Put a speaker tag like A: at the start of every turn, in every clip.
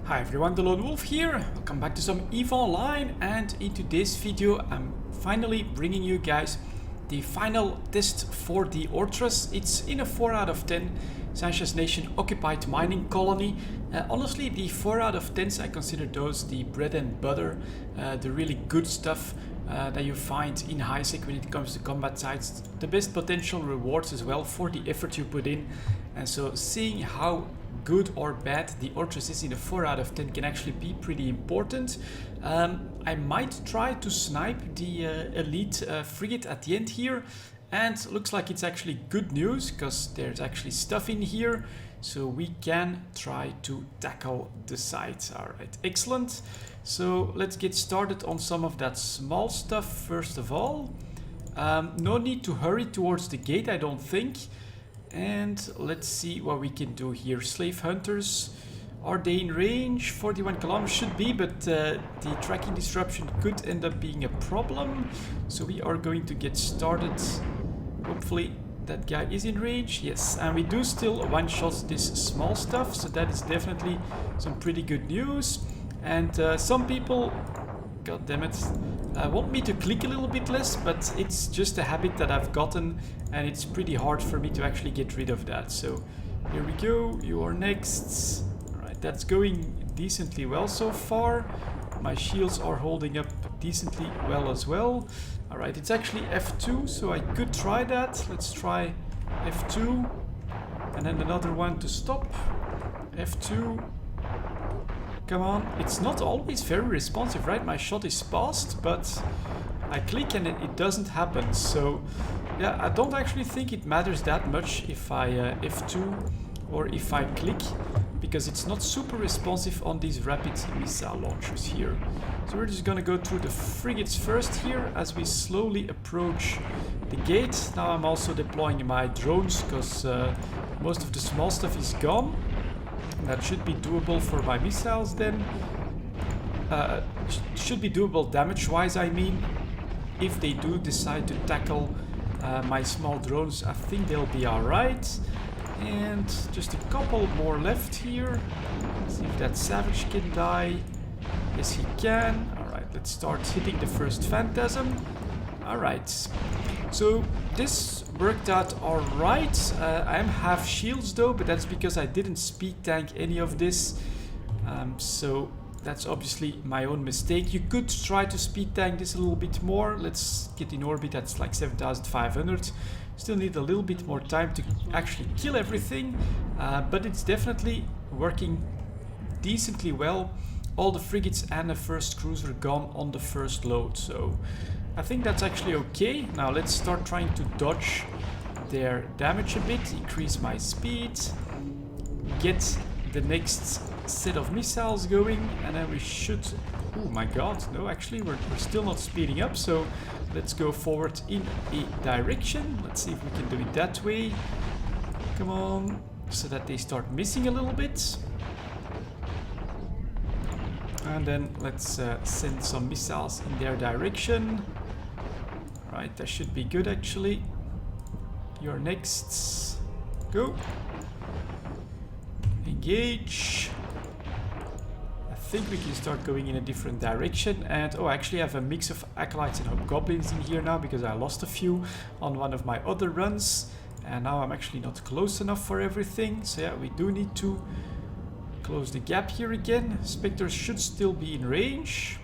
A: Hi everyone, delonewolf here. Welcome back to some EVE Online, and in today's video I'm finally bringing you guys the final test for the Orthrus. It's in a 4 out of 10 Sansha's Nation occupied mining colony. Honestly, the 4 out of 10s, I consider those the bread and butter, the really good stuff that you find in highsec when it comes to combat sites. The best potential rewards as well for the effort you put in. And so seeing how good or bad the Orthrus is in a 4 out of 10 can actually be pretty important. I might try to snipe the elite frigate at the end here, and looks like it's actually good news because there's actually stuff in here, so we can try to tackle the site. Alright, excellent. So let's get started on some of that small stuff first of all. No need to hurry towards the gate, I don't think. And let's see what we can do here. Slave hunters, are they in range? 41 kilometers should be, but the tracking disruption could end up being a problem. So we are going to get started. Hopefully that guy is in range. Yes, and we do still one-shot this small stuff, so that is definitely some pretty good news. And some people, god damn it, want me to click a little bit less, but it's just a habit that I've gotten, and it's pretty hard for me to actually get rid of that. So here we go, you are next. Alright, that's going decently well so far. My shields are holding up decently well as well. Alright, it's actually F2, so I could try that. Let's try F2, and then another one to stop. F2. Come on, it's not always very responsive, right? My shot is passed, but I click and it doesn't happen. So yeah, I don't actually think it matters that much if I F2 or if I click, because it's not super responsive on these rapid missile launchers here. So we're just gonna go through the frigates first here as we slowly approach the gate. Now I'm also deploying my drones because most of the small stuff is gone. That should be doable for my missiles then. Should be doable damage-wise, I mean. If they do decide to tackle my small drones, I think they'll be alright. And just a couple more left here. Let's see if that savage can die. Yes, he can. Alright, let's start hitting the first phantasm. Alright. So this worked out alright. I am half shields though, but that's because I didn't speed tank any of this. So that's obviously my own mistake. You could try to speed tank this a little bit more. Let's get in orbit, that's like 7,500. Still need a little bit more time to actually kill everything. But it's definitely working decently well. All the frigates and the first cruiser gone on the first load. So I think that's actually okay. Now let's start trying to dodge their damage a bit, increase my speed, get the next set of missiles going, and then we should... Oh my god, no, actually we're still not speeding up, so let's go forward in a direction. Let's see if we can do it that way. Come on, so that they start missing a little bit. And then let's send some missiles in their direction. Right, that should be good actually. You're next. Go. Engage. I think we can start going in a different direction. And oh, I actually have a mix of acolytes and hobgoblins in here now because I lost a few on one of my other runs. And now I'm actually not close enough for everything. So yeah, we do need to close the gap here again. Spectres should still be in range,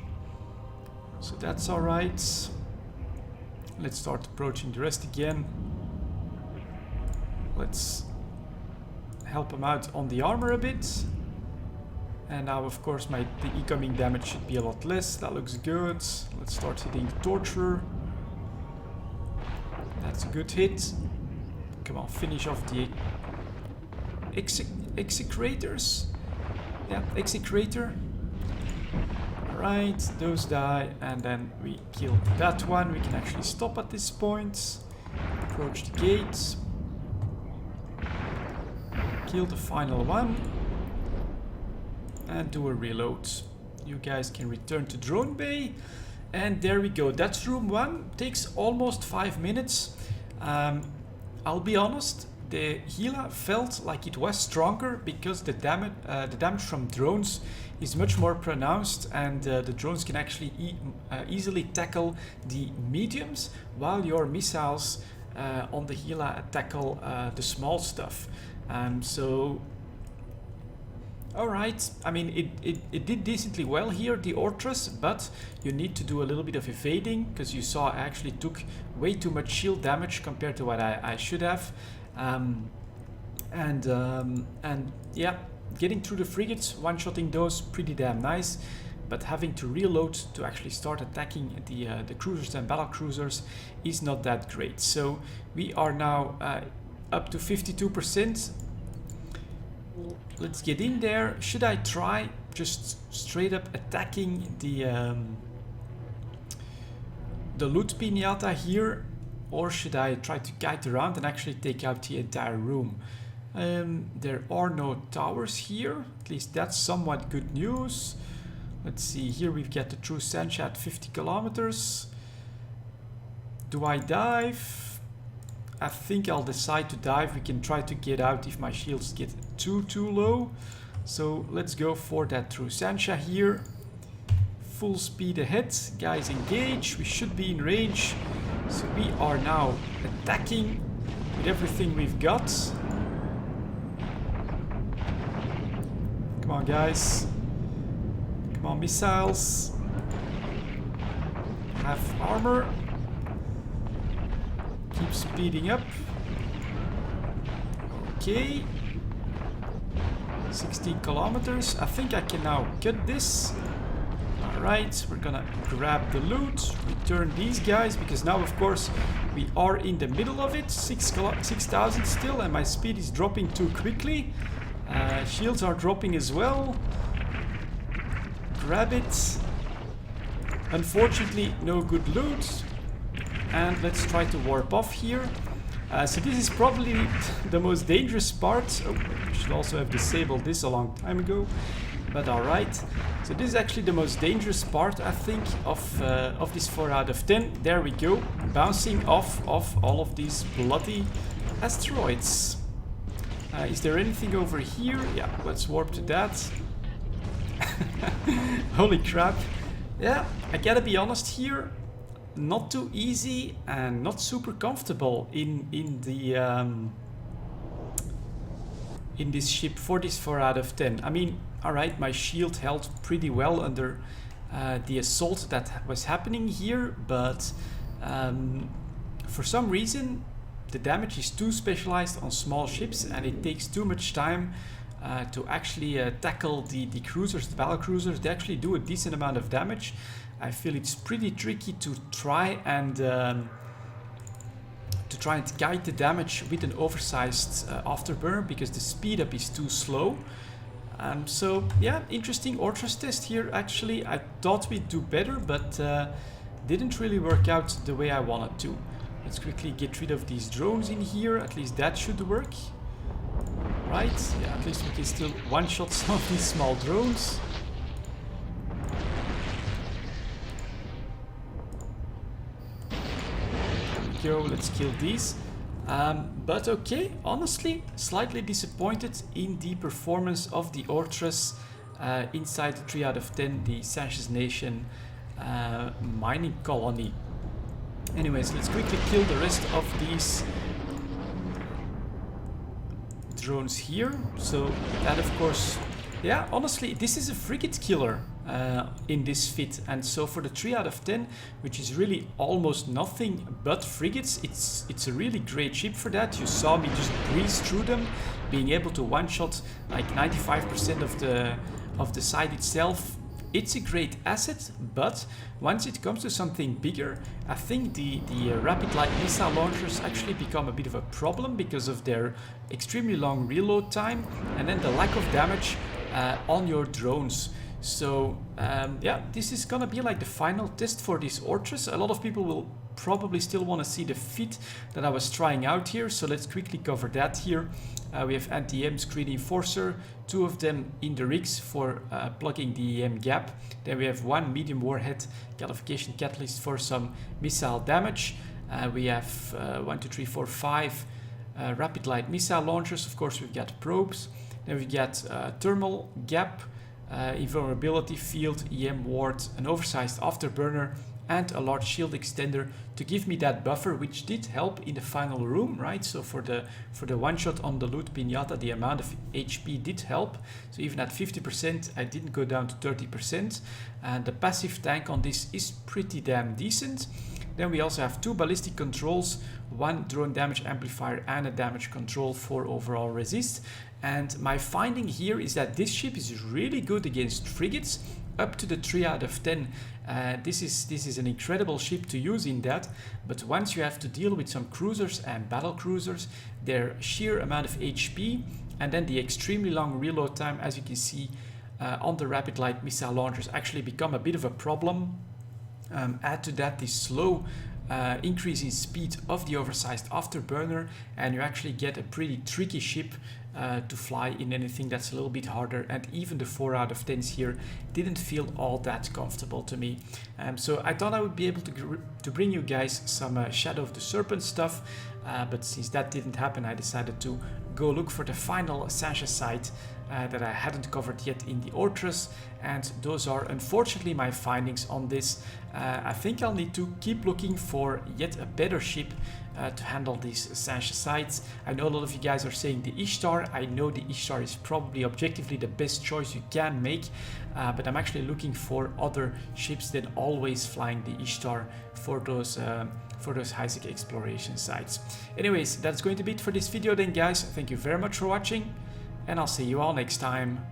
A: so that's alright. Let's start approaching the rest again. Let's help them out on the armor a bit. And now of course the incoming damage should be a lot less. That looks good. Let's start hitting the torturer. That's a good hit. Come on, finish off the execrators. Yeah, execrator. Alright, those die, and then we kill that one. We can actually stop at this point. Approach the gate. Kill the final one. And do a reload. You guys can return to drone bay. And there we go. That's room 1. Takes almost 5 minutes. I'll be honest, the Gila felt like it was stronger because the damage from drones is much more pronounced, and the drones can actually easily tackle the mediums, while your missiles on the Gila tackle the small stuff. So, alright, I mean, it did decently well here, the Orthrus, but you need to do a little bit of evading, because you saw I actually took way too much shield damage compared to what I should have. And yeah, getting through the frigates, one-shotting those, pretty damn nice. But having to reload to actually start attacking the cruisers and battle cruisers is not that great. So we are now up to 52%. Let's get in there. Should I try just straight up attacking the loot pinata here, or should I try to guide around and actually take out the entire room? There are no towers here, at least that's somewhat good news. Let's see, here we've got the true Sansha at 50 kilometers. Do I dive? I think I'll decide to dive. We can try to get out if my shields get too low. So let's go for that true Sansha here. Full speed ahead. Guys, engage. We should be in range. So we are now attacking with everything we've got. Come on, guys. Come on, missiles. Have armor. Keep speeding up. Okay. 16 kilometers. I think I can now cut this. Alright, we're gonna grab the loot, return these guys, because now of course we are in the middle of it. 6,000 still, and my speed is dropping too quickly. Shields are dropping as well. Grab it. Unfortunately, no good loot. And let's try to warp off here. So this is probably the most dangerous part. Oh, I should also have disabled this a long time ago. But alright. So this is actually the most dangerous part, I think, of this 4 out of 10. There we go. Bouncing off all of these bloody asteroids. Is there anything over here? Yeah, let's warp to that. Holy crap. Yeah, I gotta be honest here. Not too easy and not super comfortable in this ship for this 4 out of 10. I mean, alright, my shield held pretty well under the assault that was happening here, but for some reason the damage is too specialized on small ships, and it takes too much time to actually tackle the cruisers, the battle cruisers. They actually do a decent amount of damage. I feel it's pretty tricky to try and guide the damage with an oversized afterburner, because the speed up is too slow. So yeah, interesting Orthrus test here. Actually, I thought we'd do better, but didn't really work out the way I wanted to. Let's quickly get rid of these drones in here. At least that should work. Right, yeah, at least we can still one-shot some of these small drones. There we go, let's kill these. But okay, honestly, slightly disappointed in the performance of the Orthrus inside the 3 out of 10, the Sansha's Nation mining colony. Anyways, let's quickly kill the rest of these drones here. So that, of course, yeah, honestly, this is a frigate killer in this fit, and so for the 3 out of 10, which is really almost nothing but frigates, it's a really great ship for that. You saw me just breeze through them, being able to one-shot like 95% of the side itself. It's a great asset, but once it comes to something bigger, I think the rapid light missile launchers actually become a bit of a problem because of their extremely long reload time, and then the lack of damage on your drones. So yeah, this is gonna be like the final test for this Orthrus. A lot of people will probably still want to see the fit that I was trying out here, so let's quickly cover that here. We have anti-EM screen enforcer, 2 of them in the rigs for plugging the EM gap. Then we have 1 medium warhead qualification catalyst for some missile damage. We have 1, 2, 3, 4, 5 rapid light missile launchers. Of course, we've got probes. Then we've got thermal gap, invulnerability field, EM ward, an oversized afterburner, and a large shield extender to give me that buffer, which did help in the final room, right? So for the one shot on the loot pinata, the amount of HP did help. So even at 50%, I didn't go down to 30%. And the passive tank on this is pretty damn decent. Then we also have 2 ballistic controls, 1 drone damage amplifier and a damage control for overall resist. And my finding here is that this ship is really good against frigates, up to the 3 out of 10. This is an incredible ship to use in that, but once you have to deal with some cruisers and battle cruisers, their sheer amount of HP and then the extremely long reload time, as you can see on the rapid light missile launchers, actually become a bit of a problem. Add to that the slow increase in speed of the oversized afterburner, and you actually get a pretty tricky ship to fly in anything that's a little bit harder. And even the 4 out of 10s here didn't feel all that comfortable to me. So I thought I would be able to bring you guys some Shadow of the Serpent stuff, but since that didn't happen, I decided to go look for the final Sansha site that I hadn't covered yet in the Orthrus, and those are unfortunately my findings on this. I think I'll need to keep looking for yet a better ship to handle these Sansha sites. I know a lot of you guys are saying the Ishtar. I know the Ishtar is probably objectively the best choice you can make, but I'm actually looking for other ships than always flying the Ishtar for those highsec exploration sites. Anyways, that's going to be it for this video then, guys. Thank you very much for watching, and I'll see you all next time.